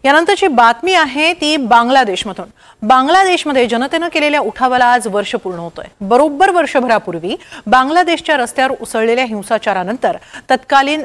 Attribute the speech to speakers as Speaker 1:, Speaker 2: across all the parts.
Speaker 1: यानंतरची बातमी आहे ती बांगलादेशमधून। बांगलादेशमध्ये जनतेने केलेल्या उठावाला आज वर्ष पूर्ण होतोय। बरोबर वर्षभरापूर्वी बांगलादेशच्या रस्त्यावर उसळलेल्या हिंसाचारानंतर तत्कालीन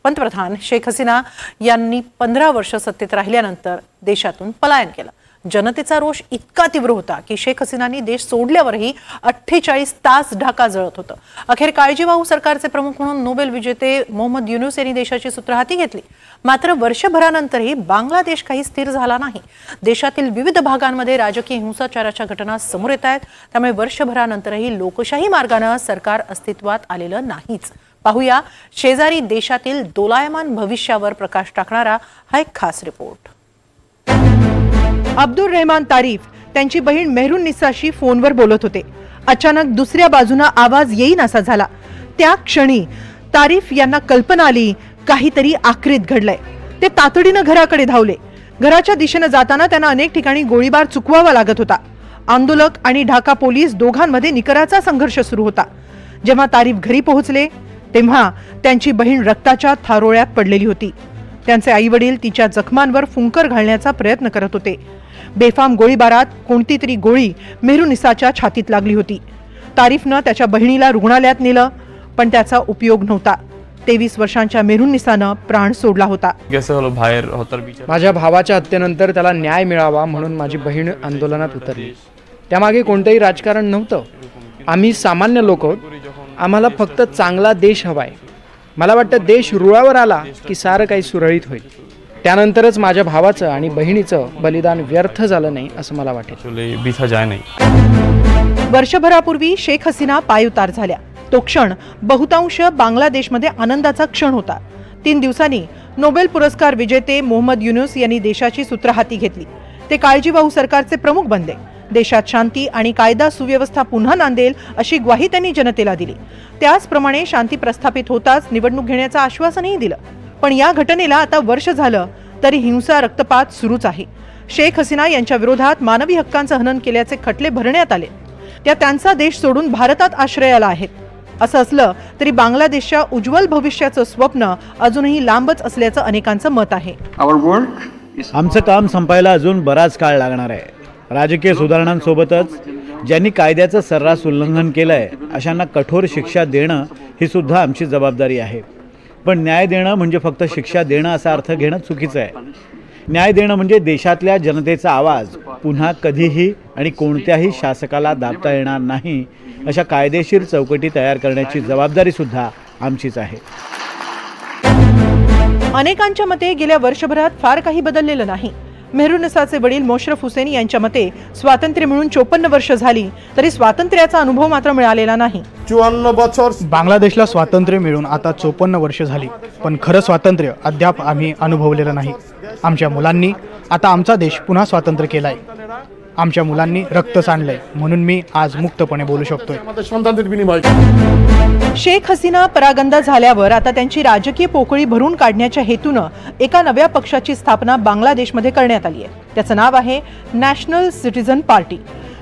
Speaker 1: पंतप्रधान शेख हसीना यांनी 15 वर्ष सत्तेत राहिल्यानंतर देशातून पलायन केलं। जनतेचा रोष इतका तीव्र होता की शेख हसीनांनी देश सोडल्यावरही 48 तास ढाका जळत होतं। अखेर काळजीवाहू सरकारचे प्रमुख म्हणून नोबेल विजेते मोहम्मद युनूस यांनी देशाची सूत्र हाती घेतली। मात्र वर्षभरानंतरही बांगलादेश काही स्थिर झाला नाही। देशातील विविध भागांमध्ये राजकीय हिंसाचाराच्या घटना समोर येत आहेत। त्यामुळे वर्षभरानंतरही लोकशाही मार्गाने सरकार अस्तित्वात आलेलं नाहीच। पाहूया शेजारी देशातील दोलायमान भविष्यावर प्रकाश टाकणारा हा एक खास रिपोर्ट। अब्दुल रहमान तारीफ त्यांची बहीण मेहरुन्निसाशी फोनवर बोलत होते। अचानक दुसऱ्या बाजूने आवाज येईनासा झाला। त्या क्षणी तारीफ यांना कल्पना आली काहीतरी आक्रीत घडलंय। ते तातडीने घराकडे धावले। घराच्या दिशेने जाताना त्यांना अनेक ठिकाणी गोळीबार चुकवावा लागत होता। आंदोलक आणि ढाका पोलीस दोघांमध्ये निकराचा संघर्ष सुरू होता। जेव्हा तारीफ घरी पोहोचले तेव्हा त्यांची बहीण रक्ताच्या थारोळ्यात पडलेली होती। त्यांचे आईवडील तिच्या जखमांवर फुंकर घालण्याचा प्रयत्न करत होते। बेफाम गोळीबारात कोणती तरी गोळी मेहरुन्निसाच्या छातीत लागली होती। तारीफने त्याच्या बहिणीला रुग्णालयात नेलं पण त्याचा उपयोग नव्हता। 23 वर्षांच्या मेहरुन्निसाने प्राण सोडला होता।
Speaker 2: माझ्या भावाच्या हत्येनंतर त्याला न्याय मिळावा म्हणून माझी बहीण आंदोलनात उतरली। त्यामागे कोणतेही राजकारण नव्हतं। आम्ही सामान्य लोक आहोत। आम्हाला फक्त चांगला देश हवाय। मला वाटतं देश रुळावर आला की सारं काही सुरळीत होईल। त्यानंतरच माझ्या भावाचं आणि बहिणीचं बलिदान व्यर्थ झालं नाही असं मला वाटतं।
Speaker 1: वर्षभरापूर्वी शेख हसीना पायउतार झाल्या। तो क्षण बहुतांश बांगलादेशमध्ये आनंदाचा क्षण होता। 3 दिवसांनी नोबेल पुरस्कार विजेते मोहम्मद युनूस यांनी देशाची सूत्र हाती घेतली। ते काळजीवाहू सरकारचे प्रमुख बनले। देशात शांती आणि कायदा सुव्यवस्था पुन्हा नांदेल अशी ग्वाही त्यांनी जनतेला दिली। त्याचप्रमाणे शांती प्रस्थापित होताच निवडणूक घेण्याचं आश्वासनही दिलं। पण या घटनेला आता वर्ष झालं तरी हिंसा रक्तपात सुरूच आहे। शेख हसीना यांच्या विरोधात मानवी हक्कांचं हनन केल्याचे खटले भरण्यात आले। त्या त्यांचा देश सोडून भारतात आश्रयाला आहेत। असं असलं तरी बांगलादेशच्या उज्ज्वल भविष्याचं स्वप्न अजूनही लांबच असल्याचं अनेकांचं मत आहे।
Speaker 3: आमचं काम संपायला अजून बराच काळ लागणार आहे। राजकीय सुधारणांसोबतच ज्यांनी कायद्याचं सर्रास उल्लंघन केलंय अशांना कठोर शिक्षा देणं ही सुद्धा आमची जबाबदारी आहे। पण न्याय देणं म्हणजे फक्त शिक्षा देणं असा अर्थ घेणं चुकीचं आहे। न्याय देणं म्हणजे देशातल्या जनतेचा आवाज पुन्हा कधीही आणि कोणत्याही शासकाला दाबता येणार नाही अशा कायदेशीर चौकटी तयार करण्याची जबाबदारी सुद्धा आमचीच आहे।
Speaker 1: अनेकांच्या मते गेल्या वर्षभरात फार काही बदललेलं नाही। मेहरुन्निसाचे वडील मोशरफ हुसेन यांच्या मते स्वातंत्र्य मिळून 54 वर्ष झाली तरी स्वातंत्र्याचा अनुभव मात्र मिळालेला नाही।
Speaker 4: बांगलादेशला स्वातंत्र्य मिळून आता 54 वर्ष झाली पण खरं स्वातंत्र्य अद्याप आम्ही अनुभवलेलं नाही। आमच्या मुलांनी आता आमचा देश पुन्हा स्वातंत्र्य केलाय। आमच्या मुलांनी रक्त सांडलंय म्हणून मी आज मुक्तपणे बोलू शकतोय।
Speaker 1: शेख हसीना परागंदा झाल्यावर आता त्यांची राजकीय पोकळी भरून काढण्याच्या हेतूने एका नव्या पक्षाची स्थापना बांगलादेशमध्ये करण्यात आली आहे। त्याचं नाव आहे नॅशनल सिटीझन पार्टी।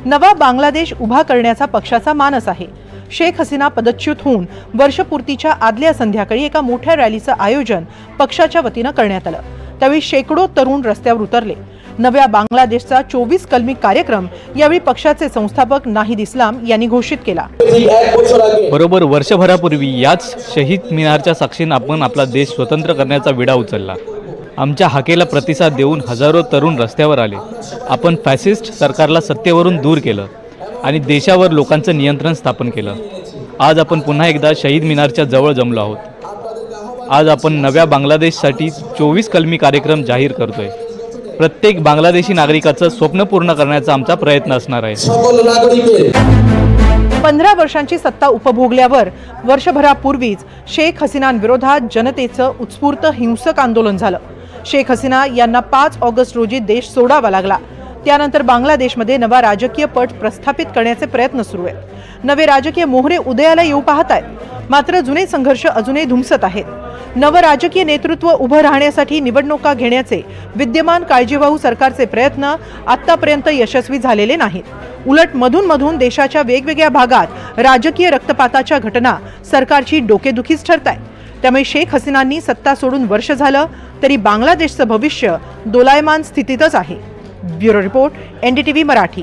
Speaker 1: नवा बांगलादेश उभा करण्याचा पक्षाचा मानस आहे। शेख हसीना पदच्युत होऊन वर्षपूर्तीच्या आदल्या संध्याकाळी एका मोठ्या रॅलीचं आयोजन पक्षाच्या वतीने करण्यात आलं। त्यावेळी शेकडो तरुण रस्त्यावर उतरले। नव्या बांगलादेशचा 24 कलमी कार्यक्रम यावेळी पक्षाचे संस्थापक नाहिद इस्लाम यांनी घोषित केला।
Speaker 5: बरोबर वर्षभरापूर्वी याच शहीद मिनारच्या साक्षीने आपण आपला देश स्वतंत्र करण्याचा विडा उचलला। आमच्या हाकेला प्रतिसाद देऊन हजारो तरुण रस्त्यावर आले। आपण फॅसिस्ट सरकारला सत्तेवरून दूर केलं आणि देशावर लोकांचं नियंत्रण स्थापन केलं। आज आपण पुन्हा एकदा शहीद मिनारच्या जवळ जमलो आहोत। आज आपण नव्या बांगलादेशसाठी 24 कलमी कार्यक्रम जाहीर करतोय। प्रत्येक बांगलादेशी नागरिकाचं स्वप्न पूर्ण करण्याचा आमचा प्रयत्न असणार आहे।
Speaker 1: 15 वर्षांची सत्ता उपभोगल्यावर वर्षभरापूर्वीच शेख हसीनांविरोधात जनतेचं उत्स्फूर्त हिंसक आंदोलन झालं। शेख हसीना यांना 5 ऑगस्ट रोजी देश सोडावा लागला। त्यानंतर बांगलादेशमध्ये नवा राजकीय पट प्रस्थापित करण्याचे प्रयत्न सुरू आहेत। नवे राजकीय मोहरे उदयाला येऊ पाहत आहेत। मात्र जुने संघर्ष अजूनही धुमसत आहेत। नवं राजकीय नेतृत्व उभं राहण्यासाठी निवडणुका घेण्याचे विद्यमान काळजीवाहू सरकारचे प्रयत्न आतापर्यंत यशस्वी झालेले नाहीत। उलट मधून देशाच्या वेगवेगळ्या भागात राजकीय रक्तपाताच्या घटना सरकारची डोकेदुखीच ठरतायत। त्यामुळे शेख हसीनांनी सत्ता सोडून वर्ष झालं तरी बांगलादेशचं भविष्य दोलायमान स्थितीतच आहे। Bureau report, NDTV Marathi.